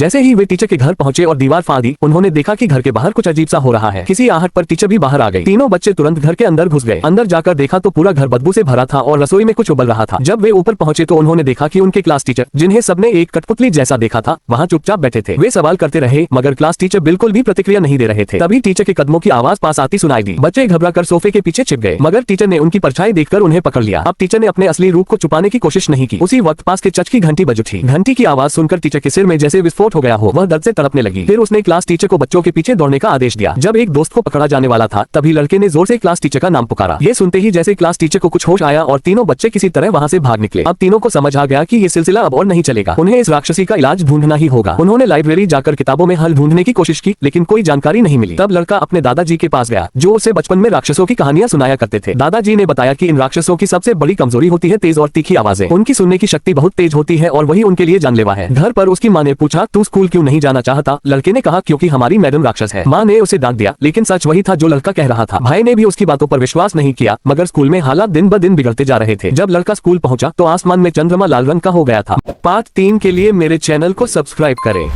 जैसे ही वे टीचर के घर पहुंचे और दीवार फाड़ी, उन्होंने देखा कि घर के बाहर कुछ अजीब सा हो रहा है। किसी आहट पर टीचर भी बाहर आ गई। तीनों बच्चे तुरंत घर के अंदर घुस गए। अंदर जाकर देखा तो पूरा घर बदबू से भरा था और रसोई में कुछ उबल रहा था। जब वे ऊपर पहुंचे तो उन्होंने देखा कि उनके क्लास टीचर, जिन्हें सबने एक कठपुतली जैसा देखा था, वहां चुपचाप बैठे थे। वे सवाल करते रहे मगर क्लास टीचर बिल्कुल भी प्रतिक्रिया नहीं दे रहे थे। तभी टीचर के कदमों की आवाज पास आती सुनाई दी। बच्चे घबराकर सोफे के पीछे छिप गए मगर टीचर ने उनकी परछाई देखकर उन्हें पकड़ लिया। अब टीचर ने अपने असली रूप को छुपाने की कोशिश नहीं की। उसी वक्त पास के चर्च की घंटी बज उठी। घंटी की आवाज सुनकर टीचर के सिर में जैसे विस्फोट हो गया हो, वह दर्द से तड़पने लगी। फिर उसने क्लास टीचर को बच्चों के पीछे दौड़ने का आदेश दिया। जब एक दोस्त को पकड़ा जाने वाला था तभी लड़के ने जोर से क्लास टीचर का नाम पुकारा। ये सुनते ही जैसे क्लास टीचर को कुछ होश आया और तीनों बच्चे किसी तरह वहां से भाग निकले। अब तीनों को समझ आ गया कि ये सिलसिला अब और नहीं चलेगा। उन्हें इस राक्षसी का इलाज ढूंढना ही होगा। उन्होंने लाइब्रेरी जाकर किताबों में हल ढूंढने की कोशिश की लेकिन कोई जानकारी नहीं मिली। तब लड़का अपने दादाजी के पास गया जो उसे बचपन में राक्षसों की कहानियां सुनाया करते थे। दादाजी ने बताया कि इन राक्षसों की सबसे बड़ी कमजोरी होती है तेज और तीखी आवाजें। उनकी सुनने की शक्ति बहुत तेज होती है और वही उनके लिए जानलेवा है। घर पर उसकी माँ ने पूछा, तू स्कूल क्यों नहीं जाना चाहता? लड़के ने कहा, क्योंकि हमारी मैडम राक्षस है। माँ ने उसे डांट दिया लेकिन सच वही था जो लड़का कह रहा था। भाई ने भी उसकी बातों पर विश्वास नहीं किया मगर स्कूल में हालात दिन ब दिन बिगड़ते जा रहे थे। जब लड़का स्कूल पहुंचा तो आसमान में चंद्रमा लाल रंग का हो गया था। पार्ट 3 के लिए मेरे चैनल को सब्सक्राइब करें।